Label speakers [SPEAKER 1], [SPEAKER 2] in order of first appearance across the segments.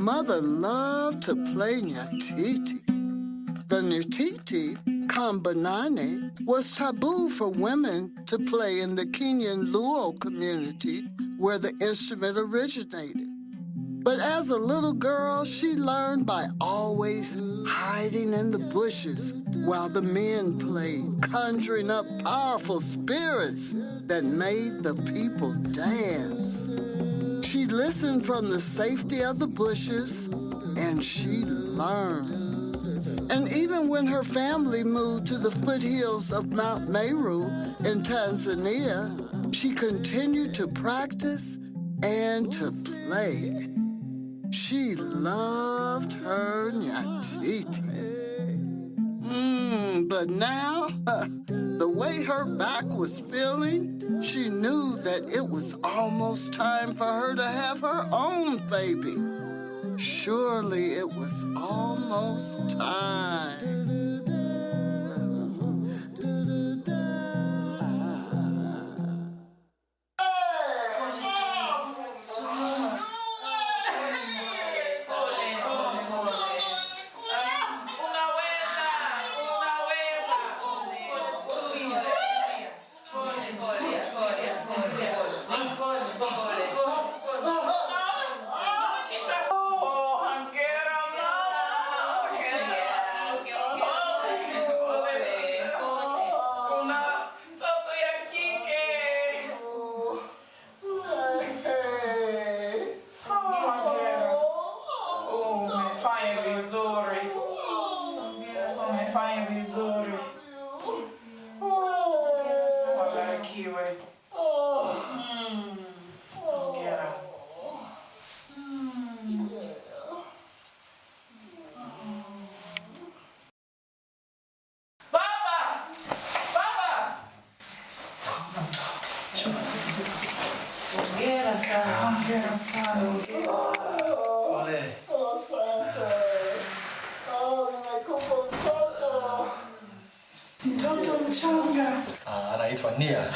[SPEAKER 1] Mother loved to play Nyatiti. The Nyatiti Kambanane was taboo for women to play in the Kenyan Luo community where the instrument originated. But as a little girl, she learned by always hiding in the bushes while the men played, conjuring up powerful spirits that made the people dance. She listened from the safety of the bushes, and she learned. And even when her family moved to the foothills of Mount Meru in Tanzania, she continued to practice and to play. She loved her Nyatiti. But now, the way her back was feeling, she knew that it was almost time for her to have her own baby. Surely it was almost time.
[SPEAKER 2] Mtoto mchanga.
[SPEAKER 3] Anaitwa Nia.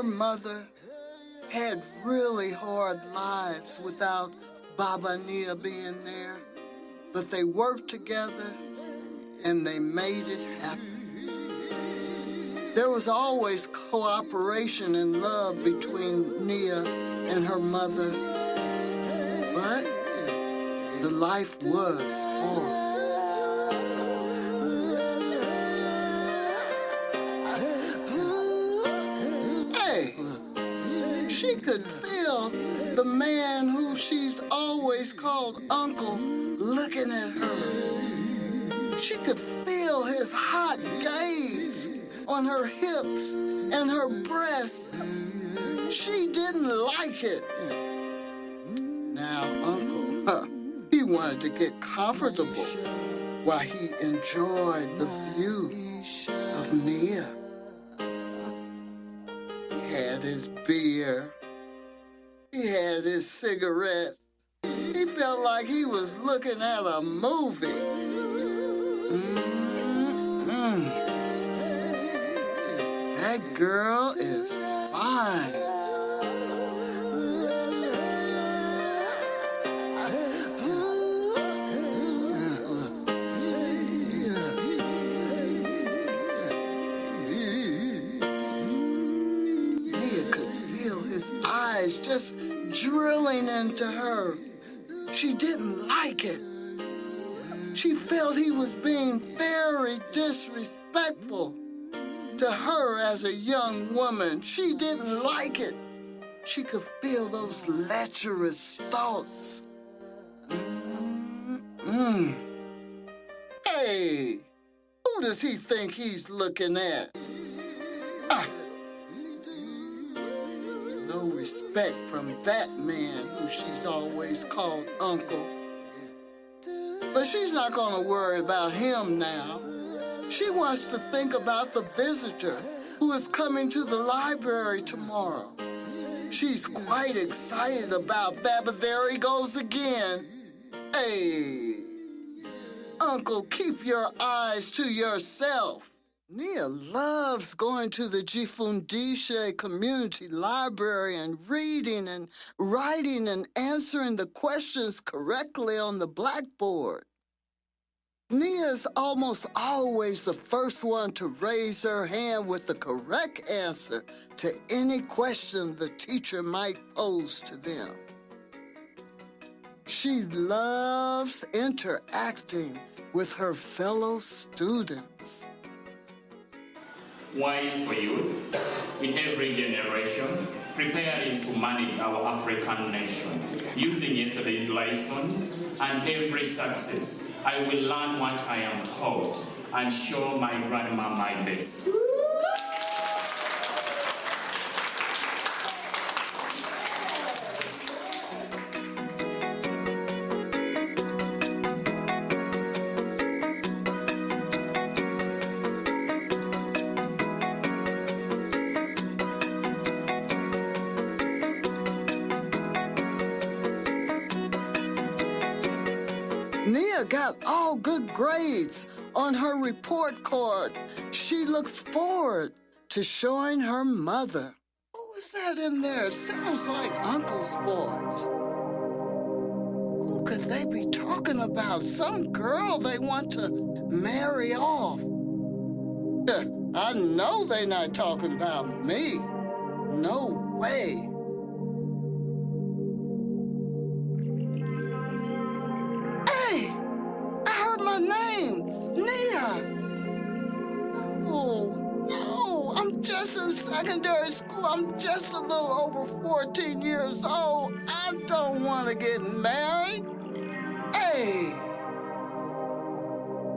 [SPEAKER 1] Mother had really hard lives without Baba Nia being there, but they worked together and they made it happen. There was always cooperation and love between Nia and her mother, but the life was hard. She could feel the man who she's always called Uncle looking at her. She could feel his hot gaze on her hips and her breasts. She didn't like it. Now, Uncle, he wanted to get comfortable while he enjoyed the view of Nia. He had his beer. He had his cigarettes. He felt like he was looking at a movie. That girl is fine. His eyes just drilling into her. She didn't like it. She felt he was being very disrespectful to her as a young woman. She didn't like it. She could feel those lecherous thoughts. Hey, who does he think he's looking at? No respect from that man who she's always called Uncle. But she's not going to worry about him now. She wants to think about the visitor who is coming to the library tomorrow. She's quite excited about that, but there he goes again. Hey, Uncle, keep your eyes to yourself. Nia loves going to the Jifundishe Community Library and reading and writing and answering the questions correctly on the blackboard. Nia's almost always the first one to raise her hand with the correct answer to any question the teacher might pose to them. She loves interacting with her fellow students.
[SPEAKER 3] Wise for youth in every generation, preparing to manage our African nation. Using yesterday's lessons and every success, I will learn what I am taught and show my grandma my best.
[SPEAKER 1] Nia got all good grades on her report card. She looks forward to showing her mother. Who is that in there? It sounds like Uncle's voice. Who could they be talking about? Some girl they want to marry off. I know they're not talking about me. No way. My name, Nia. No, I'm just in secondary school. I'm just a little over 14 years old. I don't want to get married. Hey,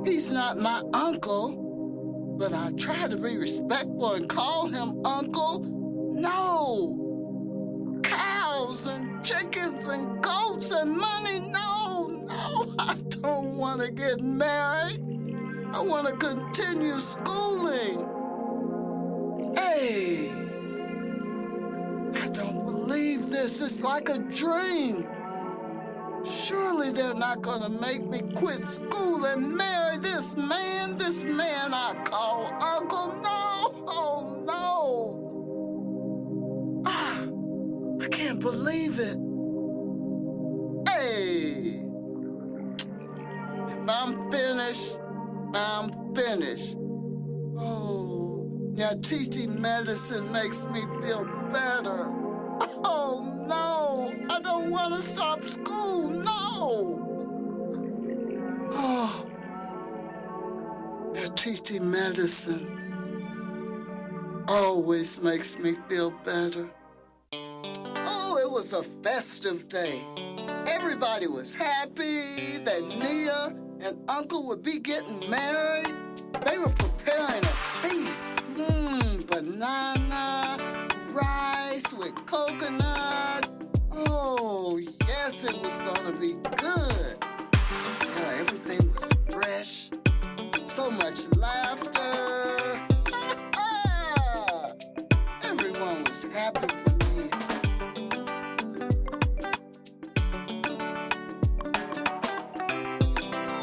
[SPEAKER 1] he's not my uncle, but I try to be respectful and call him uncle. No, cows and chickens and goats and money, no, I don't want to get married. I want to continue schooling. Hey, I don't believe this. It's like a dream. Surely they're not going to make me quit school and marry this man I call Uncle. No, oh no. I can't believe it. Hey. If I'm finished, I'm finished. Oh, Nyatiti Medicine makes me feel better. Oh, no, I don't want to stop school, no. Oh, Nyatiti Medicine always makes me feel better. Oh, it was a festive day. Everybody was happy that Nia and Uncle would be getting married. They were preparing a feast. Banana, rice with coconut. Oh, yes, it was gonna be good. Yeah, everything was fresh. So much laughter. Everyone was happy for me.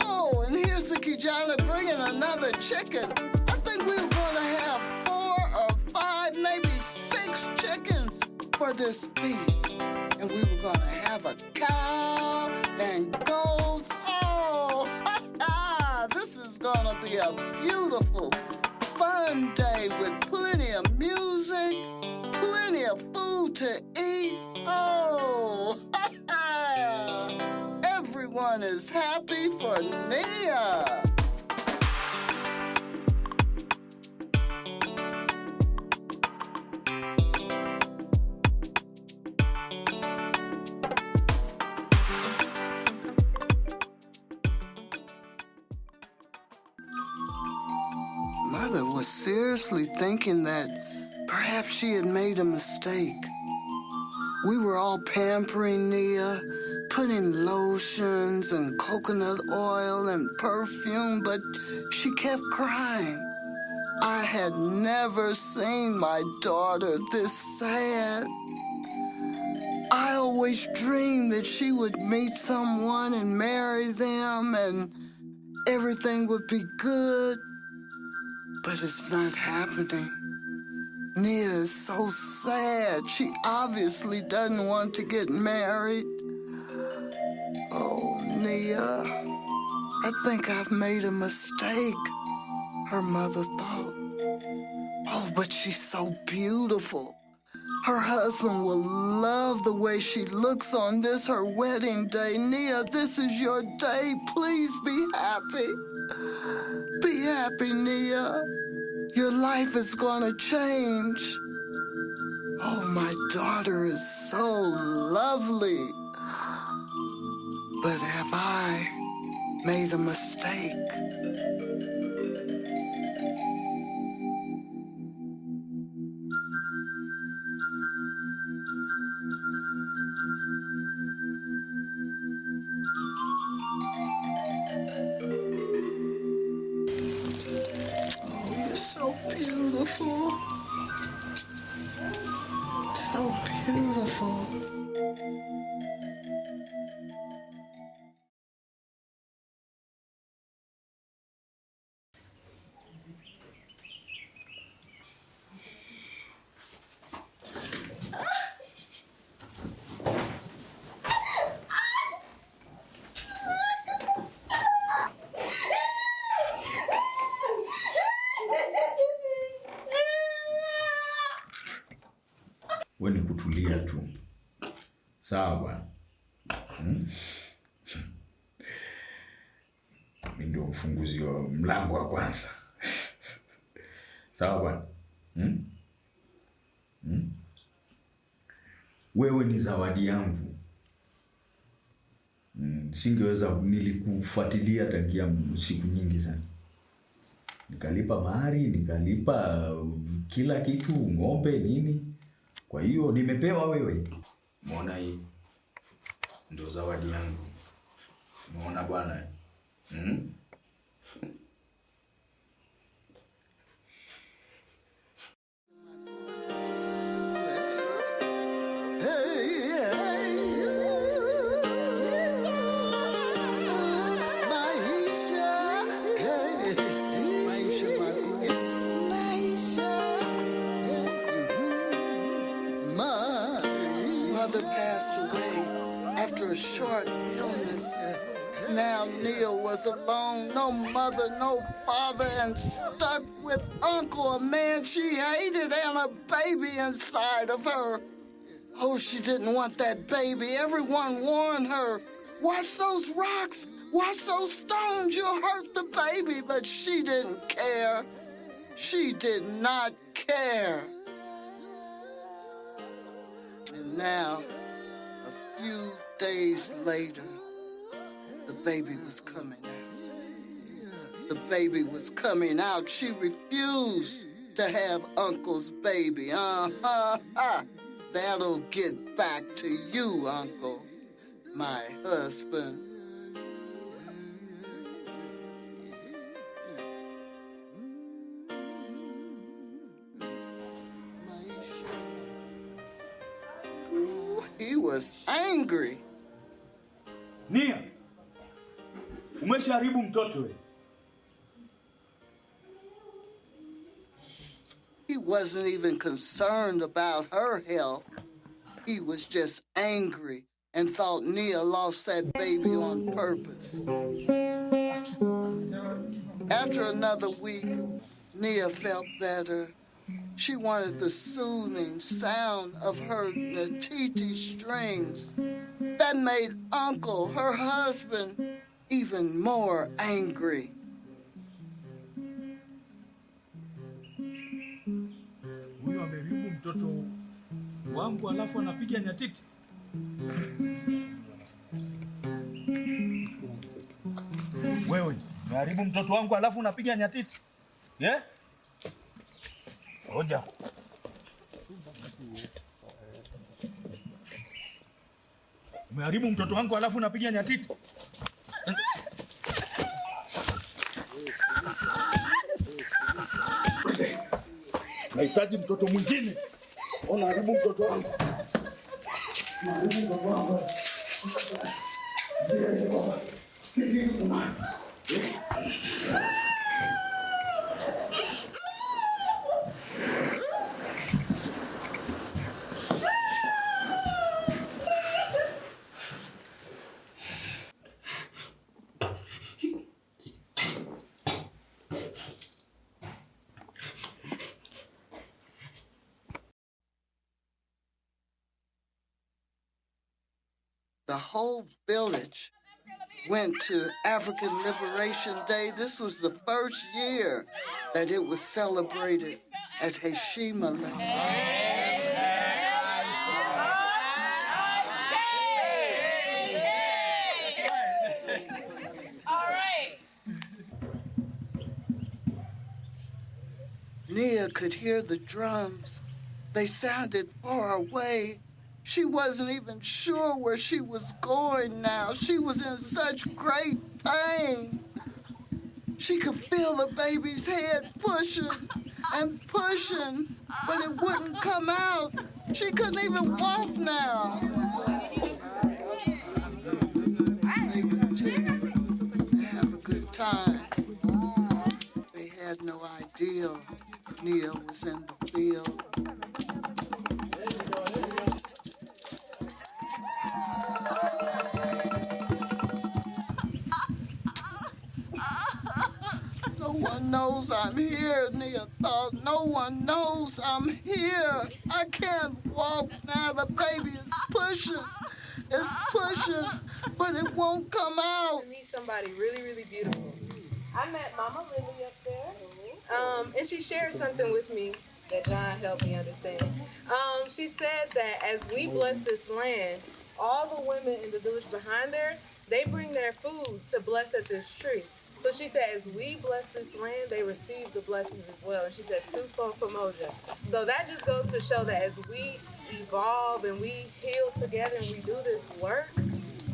[SPEAKER 1] Oh, and here's the Kijana bringing another chicken. I think we were going to have 4 or 5, maybe 6 chickens for this feast. And we were going to have a cow and goats. Oh, this is going to be a beautiful, fun day with plenty of music, plenty of food to eat. Oh, everyone is happy for Nia. Mother was seriously thinking that perhaps she had made a mistake. We were all pampering Nia, putting lotions and coconut oil and perfume, but she kept crying. I had never seen my daughter this sad. I always dreamed that she would meet someone and marry them and everything would be good. But it's not happening. Nia is so sad. She obviously doesn't want to get married. Oh, Nia, I think I've made a mistake, her mother thought. Oh, but she's so beautiful. Her husband will love the way she looks on this, her wedding day. Nia, this is your day. Please be happy. Be happy, Nia. Your life is gonna change. Oh, my daughter is so lovely. But have I made a mistake? So beautiful. So beautiful.
[SPEAKER 4] We ni kutulia tu. Sawa bwana. Mimi ndio mfunguzi wa mlango wa kwanza. Sawa bwana. Wewe ni zawadi yangu. Singeweza, nilikufuatilia tangia siku nyingi sana. Nikalipa mahari, nikalipa kila kitu, ng'ombe nini. Kwa hiyo nimepewa wewe. Muona hii ndio zawadi yangu. Muona bwana.
[SPEAKER 1] Mother passed away after a short illness. Now Nia was alone, no mother, no father, and stuck with Uncle, a man she hated, and a baby inside of her. Oh, she didn't want that baby. Everyone warned her, watch those rocks, watch those stones, you'll hurt the baby. But she didn't care. She did not care. And now, days later, the baby was coming out. The baby was coming out. She refused to have Uncle's baby. That'll get back to you, Uncle, my husband. Ooh, he was angry.
[SPEAKER 5] Nia, umeshaharibu mtoto we.
[SPEAKER 1] He wasn't even concerned about her health. He was just angry and thought Nia lost that baby on purpose. After another week, Nia felt better. She wanted the soothing sound of her Nyatiti strings. That made Uncle, her husband, even more angry.
[SPEAKER 5] Huyu ameharibu mtoto wangu alafu anapiga nyatiti. Wewe, umeharibu mtoto wangu alafu unapiga nyatiti. Yeah? Ngoja. Umeharibu mtoto wangu alafu unapiga nyatiti. Nahitaji mtoto mwingine. Unaharibu mtoto wangu.
[SPEAKER 1] The whole village went to African Liberation Day. This was the first year that it was celebrated at Heshima Land. Nia could hear the drums. They sounded far away. She wasn't even sure where she was going now. She was in such great pain. She could feel the baby's head pushing and pushing, but it wouldn't come out. She couldn't even walk now. They continued to have a good time. They had no idea Nia was in the field. No one knows I'm here, Nia thought. No one knows I'm here. I can't walk now. The baby is pushing. It's pushing, but it won't come out.
[SPEAKER 6] To meet somebody really, really beautiful. I met Mama Lily up there, and she shared something with me that John helped me understand. She said that as we bless this land, all the women in the village behind there, they bring their food to bless at this tree. So she said, as we bless this land, they receive the blessings as well. And she said, twofold promotion. So that just goes to show that as we evolve and we heal together and we do this work,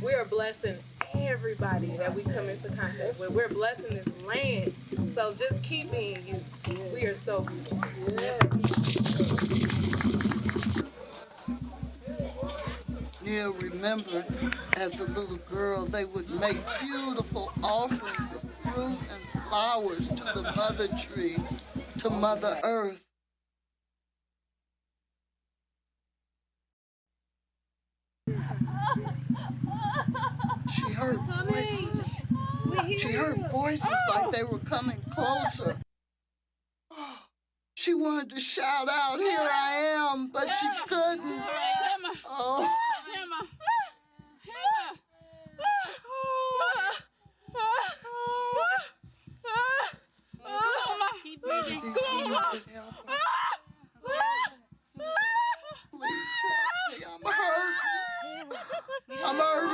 [SPEAKER 6] we are blessing everybody that we come into contact with. We're blessing this land. So just keep being you. We are so beautiful.
[SPEAKER 1] Nia remembered as a little girl, they would make beautiful offerings of fruit and flowers to the mother tree, to Mother Earth. She heard voices. She heard voices like they were coming closer. She wanted to shout out, "Here I am," but she couldn't. Oh. Please help her. Please help me. I'm hurt. I'm hurt.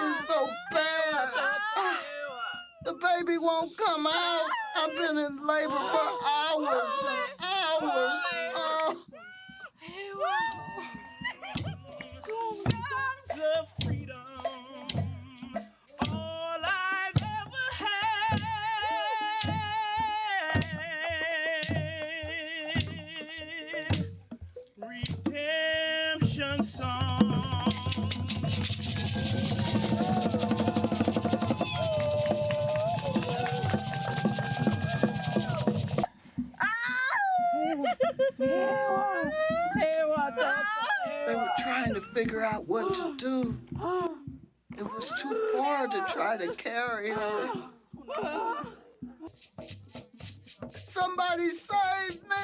[SPEAKER 1] won't come out. I've been in labor for hours and hours. Oh.
[SPEAKER 7] Sons of freedom, all I've ever had. Redemption song.
[SPEAKER 1] They were trying to figure out what to do. It was too far to try to carry her. Somebody save me!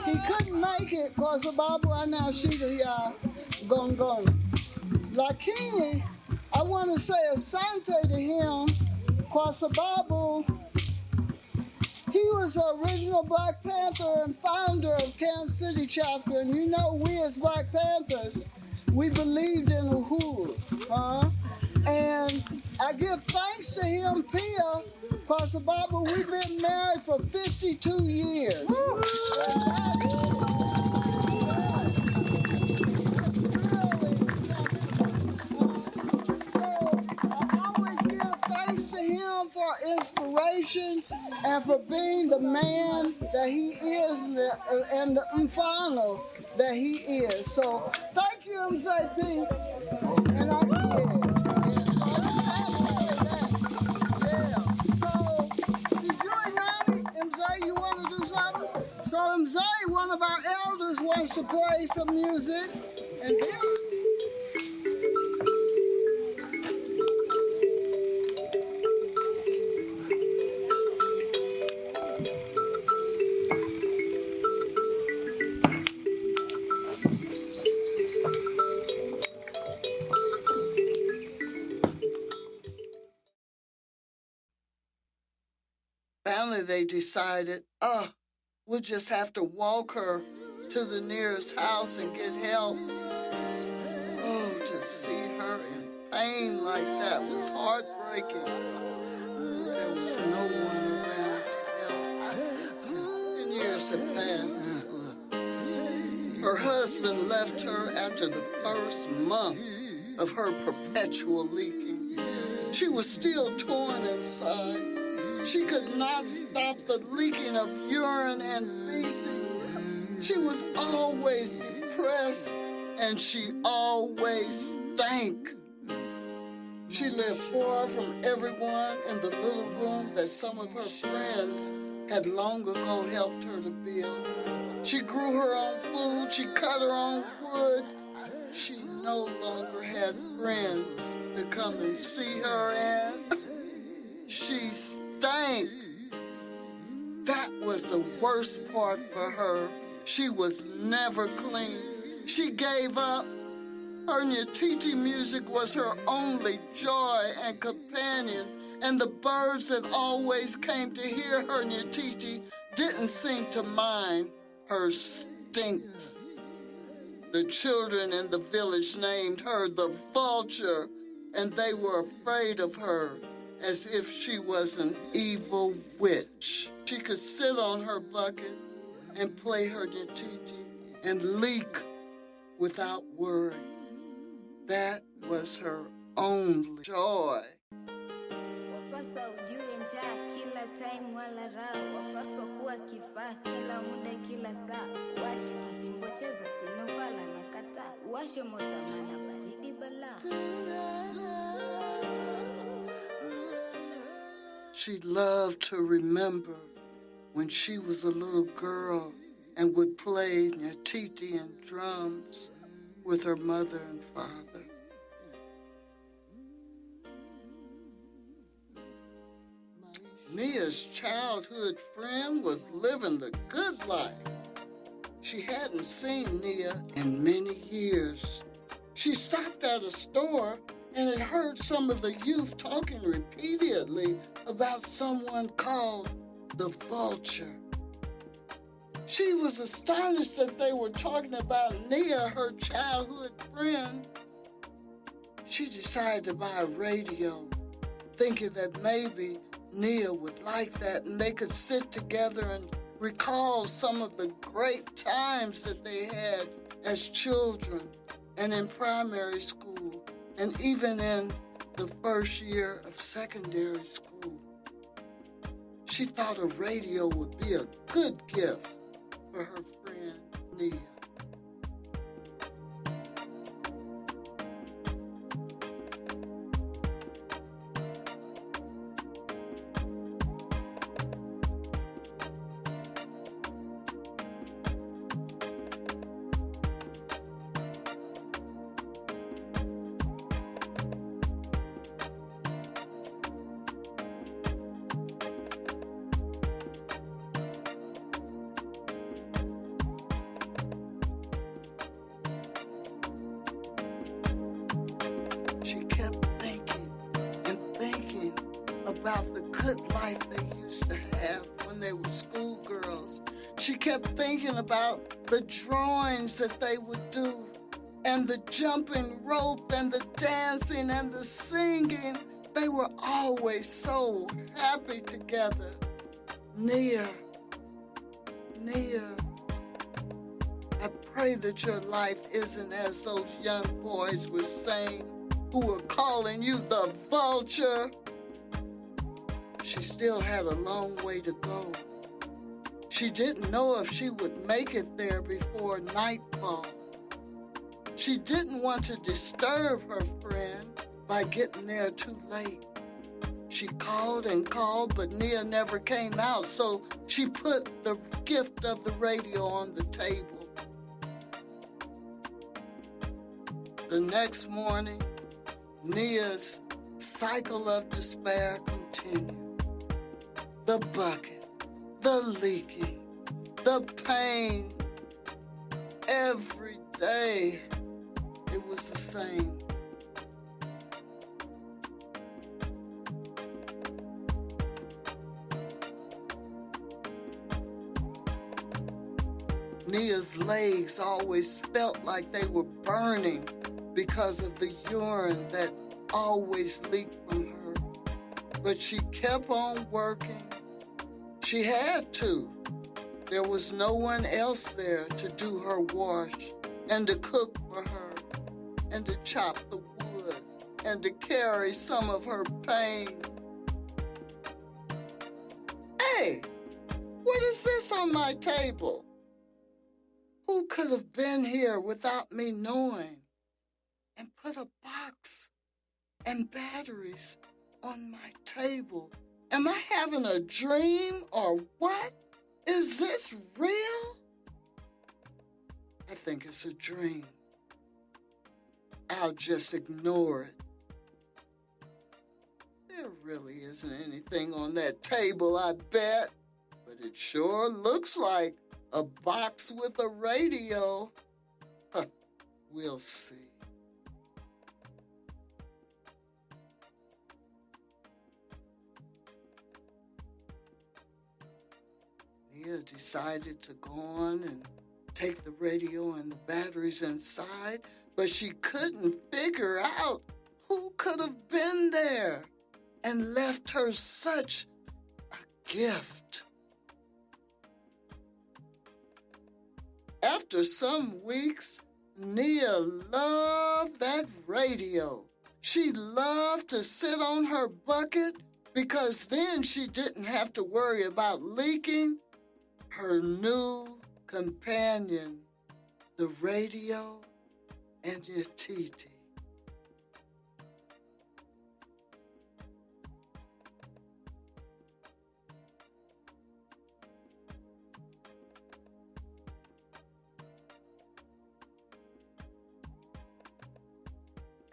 [SPEAKER 1] He couldn't make it because the Babu anashida ya gong. Lakini, I want to say asante to him because the Babu, he was the original Black Panther and founder of Kansas City chapter. And you know, we as Black Panthers, we believed in uhuru, huh? And I give thanks to him, Pia, because the Bible, we've been married for 52 years. For inspiration and for being the man that he is and the mfano that he is. So thank you, MZP. And I did. Yeah. So, see, Joy Nani, MZ, you want to do something? So MZ, one of our elders, wants to play some music. And finally, they decided, we'll just have to walk her to the nearest house and get help. Oh, to see her in pain like that was heartbreaking. There was no one around to help. 10 years had passed. Her husband left her after the first month of her perpetual leaking. She was still torn inside. She could not stop the leaking of urine and feces. She was always depressed, and she always stank. She lived far from everyone in the little room that some of her friends had long ago helped her to build. She grew her own food. She cut her own wood. She no longer had friends to come and see her, and she stank. That was the worst part for her. She was never clean. She gave up. Her Nyatiti music was her only joy and companion, and the birds that always came to hear her Nyatiti didn't seem to mind her stinks. The children in the village named her the vulture, and they were afraid of her, as if she was an evil witch. She could sit on her bucket and play her Nyatiti and leak without worry. That was her only joy.
[SPEAKER 8] Wapasa ujue njaa kila time wala raha, wapaswa kuwa kifaa kila muda kila saa. Wachi kifimbo cheza sinofala na kata, washe mota mana baridi bala.
[SPEAKER 1] She loved to remember when she was a little girl and would play Nyatiti and drums with her mother and father. Nia's childhood friend was living the good life. She hadn't seen Nia in many years. She She stopped at a store and had heard some of the youth talking repeatedly about someone called the Vulture. She was astonished that they were talking about Nia, her childhood friend. She decided to buy a radio, thinking that maybe Nia would like that and they could sit together and recall some of the great times that they had as children and in primary school and even in the first year of secondary school. She thought a radio would be a good gift for her friend Nia. She kept thinking and thinking about the good life they used to have when they were schoolgirls. She kept thinking about the drawings that they would do and the jumping rope and the dancing and the singing. They were always so happy together. Nia, I pray that your life isn't as those young boys were saying who were calling you the Vulture. She still had a long way to go. She didn't know if she would make it there before nightfall. She didn't want to disturb her friend by getting there too late. She called and called, but Nia never came out, so she put the gift of the radio on the table. The next morning, Nia's cycle of despair continued. The bucket, the leaking, the pain. Every day, it was the same. Nia's legs always felt like they were burning because of the urine that always leaked from her. But she kept on working. She had to. There was no one else there to do her wash and to cook for her and to chop the wood and to carry some of her pain. Hey, what is this on my table? Who could have been here without me knowing and put a box and batteries on my table? Am I having a dream or what? Is this real? I think it's a dream. I'll just ignore it. There really isn't anything on that table, I bet. But it sure looks like a box with a radio. We'll see. Nia decided to go on and take the radio and the batteries inside, but she couldn't figure out who could have been there and left her such a gift. After some weeks, Nia loved that radio. She loved to sit on her bucket because then she didn't have to worry about leaking. Her new companion, the radio and Nyatiti.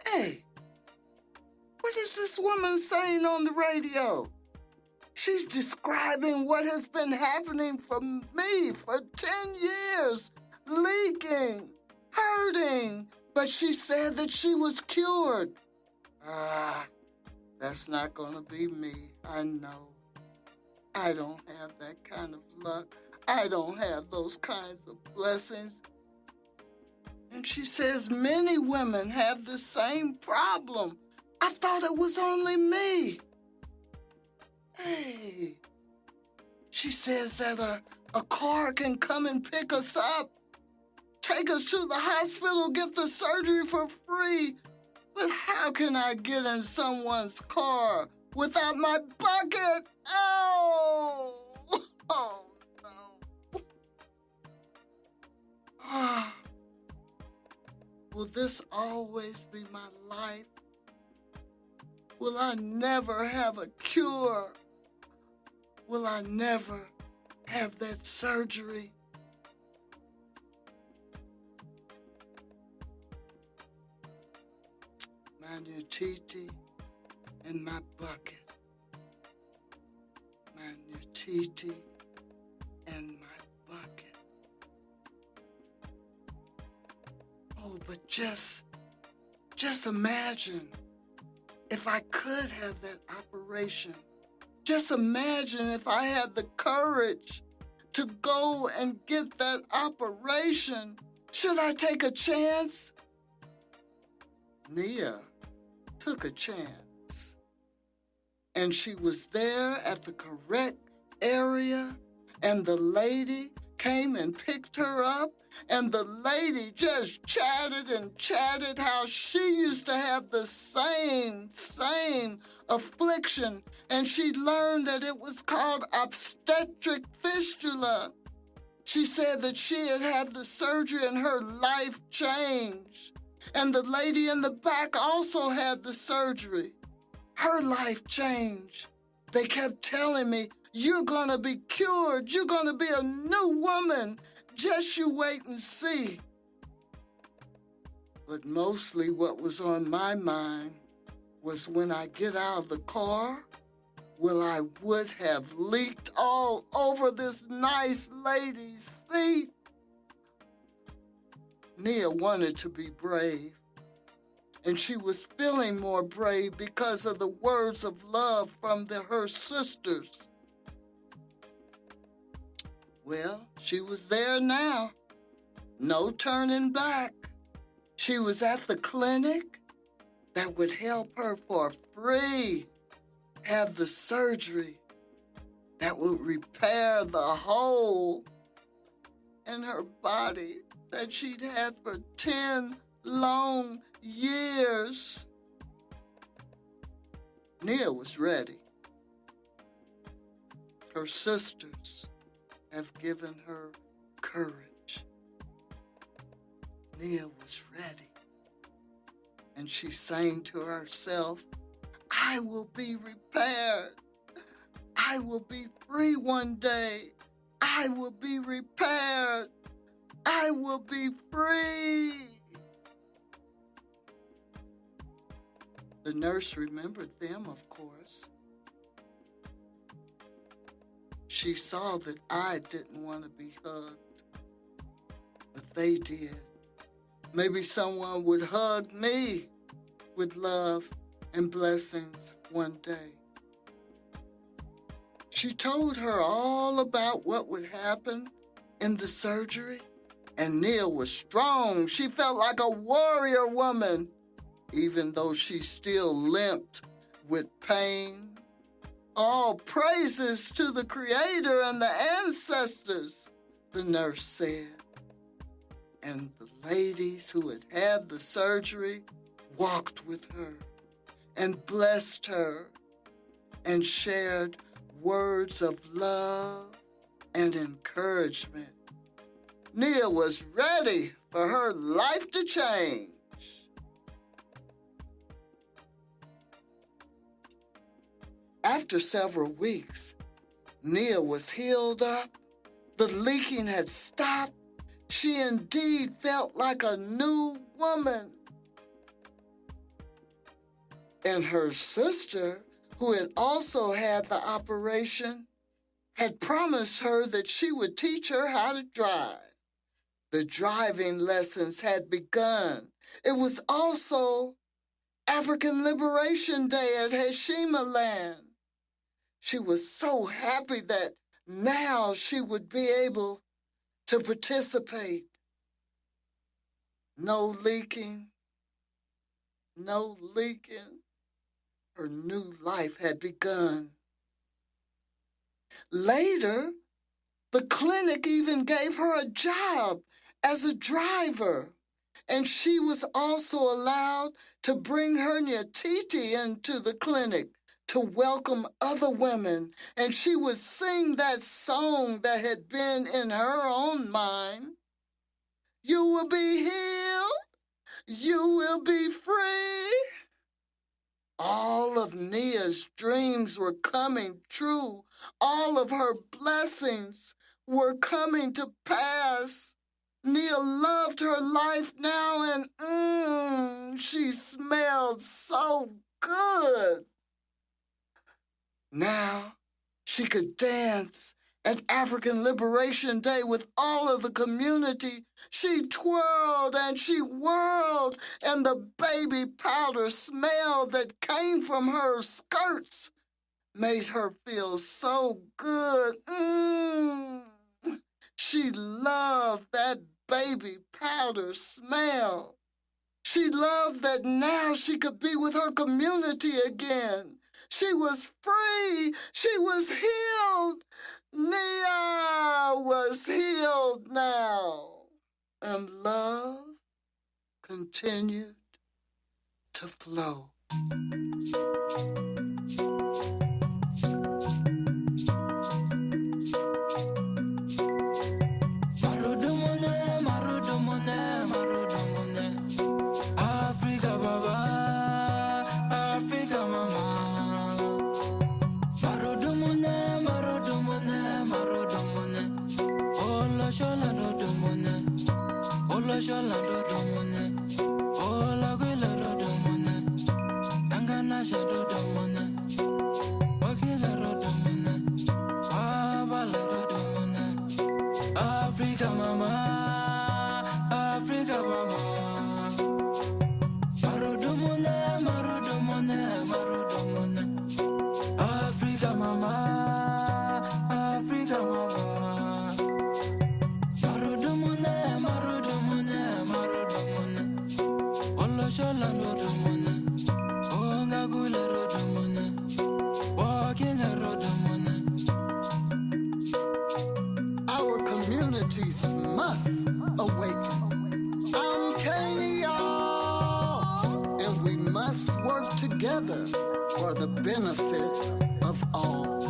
[SPEAKER 1] Hey, what is this woman saying on the radio? She's describing what has been happening for me for 10 years. Leaking, hurting, but but she said that she was cured. That's not gonna be me, I know. I don't have that kind of luck. I don't have those kinds of blessings. And she says many women have the same problem. I thought it was only me. Hey, she says that a car can come and pick us up, take us to the hospital, get the surgery for free. But how can I get in someone's car without my bucket? Oh, oh no. Will this always be my life? Will I never have a cure? Will I never have that surgery? My Nyatiti and my bucket. My Nyatiti and my bucket. Oh, but just imagine if I could have that operation. Just imagine if I had the courage to go and get that operation. Should I take a chance? Nia took a chance. And she was there at the correct area, and the lady came and picked her up, and the lady just chatted and chatted how she used to have the same affliction, and she learned that it was called obstetric fistula. She said that she had had the surgery and her life changed. And the lady in the back also had the surgery. Her life changed. They kept telling me, you're gonna be cured. You're gonna be a new woman. Just you wait and see. But mostly what was on my mind was when I get out of the car, well, I would have leaked all over this nice lady's seat. Nia wanted to be brave, and she was feeling more brave because of the words of love from her sisters. Well, she was there now. No turning back. She was at the clinic that would help her for free have the surgery that would repair the hole in her body that she'd had for 10 long years. Nia was ready. Her sisters have given her courage. Nia was ready. And she sang to herself, I will be repaired. I will be free one day. I will be repaired. I will be free. The nurse remembered them, of course. She saw that I didn't want to be hugged, but they did. Maybe someone would hug me with love and blessings one day. She told her all about what would happen in the surgery, and Nia was strong. She felt like a warrior woman, even though she still limped with pain. All praises to the Creator and the ancestors, the nurse said. And the ladies who had had the surgery walked with her and blessed her and shared words of love and encouragement. Nia was ready for her life to change. After several weeks, Nia was healed up. The leaking had stopped. She indeed felt like a new woman. And her sister, who had also had the operation, had promised her that she would teach her how to drive. The driving lessons had begun. It was also African Liberation Day at Heshima-land. She was so happy that now she would be able to participate. No leaking, no leaking. Her new life had begun. Later, the clinic even gave her a job as a driver, and she was also allowed to bring her Nyatiti into the clinic to welcome other women, and she would sing that song that had been in her own mind. You will be healed, you will be free. All of Nia's dreams were coming true. All of her blessings were coming to pass. Nia loved her life now, and she smelled so good. Now she could dance at African Liberation Day with all of the community. She twirled and she whirled, and the baby powder smell that came from her skirts made her feel so good. She loved that baby powder smell. She loved that now she could be with her community again. She was free. She was healed. Nia was healed now. And love continued to flow.
[SPEAKER 9] Africa Baba, Africa Mama. Marodumone. Ola shola dodomone. Ola shola dodomone. Ola gwila dodomone. Angana shadodomone. Wakiza rodomone. Wabala dodomone. Africa Mama, Africa Mama. Marodumone. Africa Mama, Africa Mama. Marodumone. Olo shola rodomone. Onga gula rodomone. Walking a rodomone.
[SPEAKER 1] Our communities must awaken. I'm Kenya, and we must work together for the benefit of all.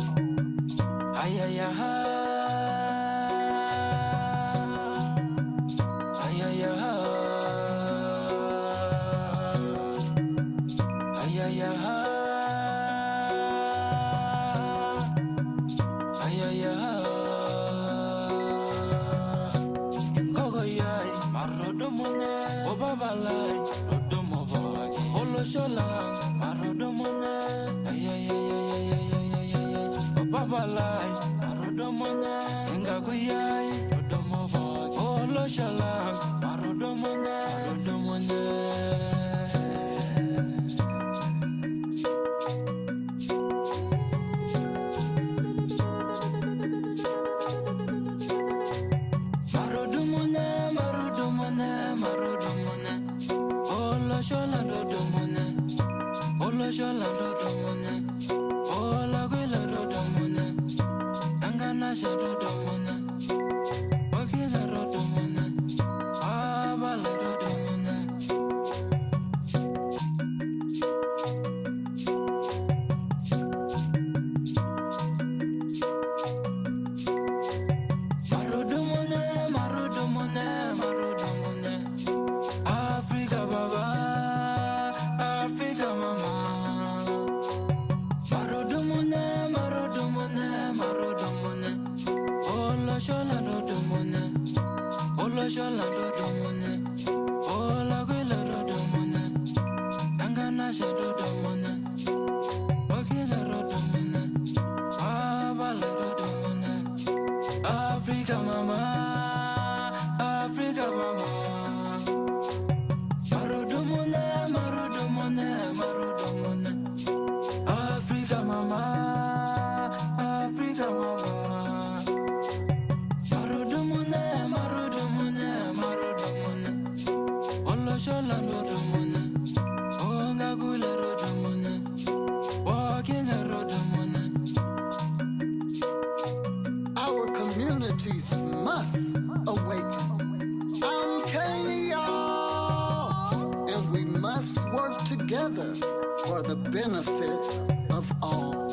[SPEAKER 9] Ayayaha. Africa Mama, Africa
[SPEAKER 1] together for the benefit of all.